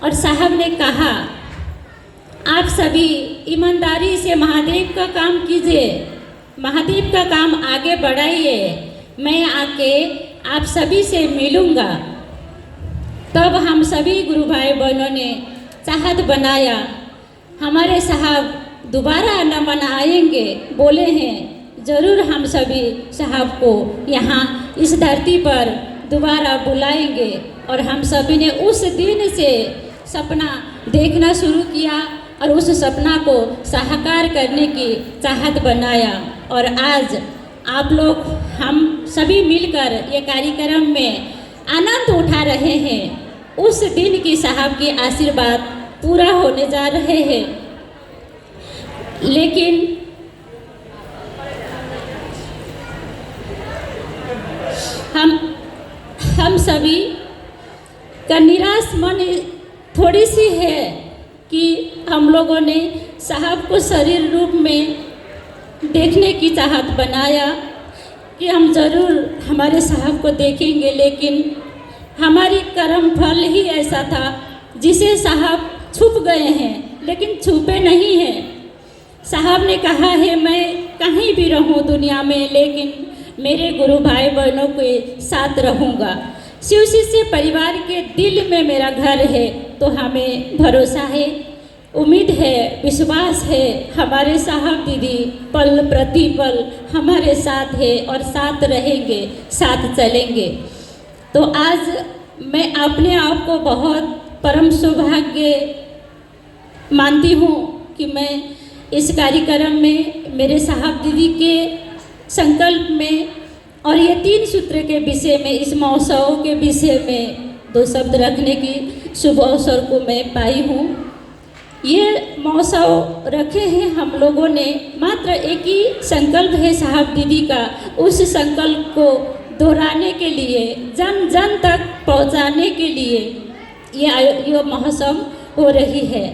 और साहब ने कहा, आप सभी ईमानदारी से महादेव का काम कीजिए, महादेव का काम आगे बढ़ाइए, मैं आके आप सभी से मिलूँगा। तब हम सभी गुरु भाई बहनों ने चाहत बनाया। हमारे साहब दोबारा न मनाएंगे, बोले हैं ज़रूर हम सभी साहब को यहाँ इस धरती पर दोबारा बुलाएंगे। और हम सभी ने उस दिन से सपना देखना शुरू किया और उस सपना को साकार करने की चाहत बनाया। और आज आप लोग हम सभी मिलकर ये कार्यक्रम में आनंद उठा रहे हैं। उस दिन की साहब की आशीर्वाद पूरा होने जा रहे हैं। लेकिन हम सभी का निराश मन थोड़ी सी है कि हम लोगों ने साहब को शरीर रूप में देखने की चाहत बनाया कि हम ज़रूर हमारे साहब को देखेंगे, लेकिन हमारी कर्म फल ही ऐसा था जिसे साहब छुप गए हैं, लेकिन छुपे नहीं हैं। साहब ने कहा है मैं कहीं भी रहूं दुनिया में, लेकिन मेरे गुरु भाई बहनों के साथ रहूंगा। शिव शिष्य परिवार के दिल में मेरा घर है, तो हमें भरोसा है, उम्मीद है, विश्वास है, हमारे साहब दीदी पल प्रतिपल हमारे साथ है और साथ रहेंगे, साथ चलेंगे। तो आज मैं अपने आप को बहुत परम सौभाग्य मानती हूँ कि मैं इस कार्यक्रम में मेरे साहब दीदी के संकल्प में और ये 3 सूत्र के विषय में, इस महोत्सव के विषय में 2 शब्द रखने की शुभ अवसर को मैं पाई हूँ। ये महोत्सव रखे हैं हम लोगों ने, मात्र एक ही संकल्प है साहब दीदी का, उस संकल्प को दोहराने के लिए, जन जन तक पहुंचाने के लिए ये महोत्सव हो रही है।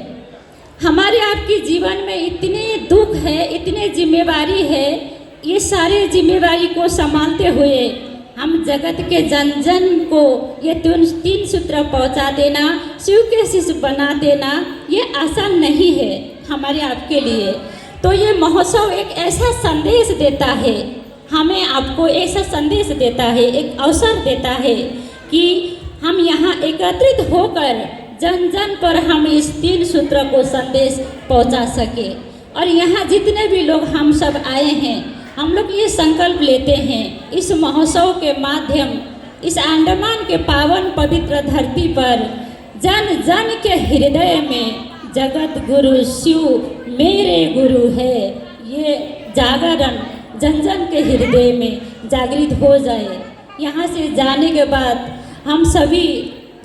हमारे आपके जीवन में इतने दुख है, इतने जिम्मेवारी है, ये सारे जिम्मेवारी को संभालते हुए हम जगत के जन जन को ये 3 सूत्र पहुंचा देना, शिव के शिष्य बना देना, ये आसान नहीं है हमारे आपके लिए। तो ये महोत्सव एक ऐसा संदेश देता है, हमें आपको ऐसा संदेश देता है, एक अवसर देता है कि हम यहाँ एकत्रित होकर जन जन पर हम इस 3 सूत्र को संदेश पहुँचा सके। और यहाँ जितने भी लोग हम सब आए हैं, हम लोग ये संकल्प लेते हैं इस महोत्सव के माध्यम, इस अंडमान के पावन पवित्र धरती पर जन जन के हृदय में जगत गुरु शिव मेरे गुरु है, ये जागरण जन जन के हृदय में जागृत हो जाए। यहाँ से जाने के बाद हम सभी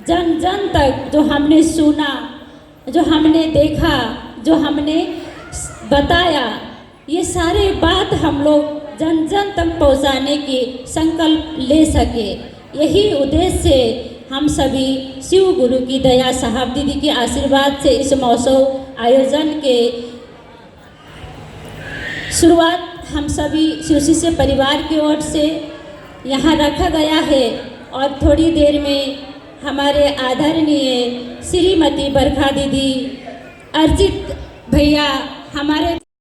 जन जन तक जो हमने सुना, जो हमने देखा, जो हमने बताया, ये सारे बात हम लोग जन जन तक पहुंचाने की संकल्प ले सके। यही उद्देश्य से हम सभी शिव गुरु की दया, साहब दीदी के आशीर्वाद से इस महोत्सव आयोजन के शुरुआत हम सभी शिव शिष्य परिवार की ओर से यहाँ रखा गया है। और थोड़ी देर में हमारे आदरणीय श्रीमती बरखा दीदी, अर्जित भैया, हमारे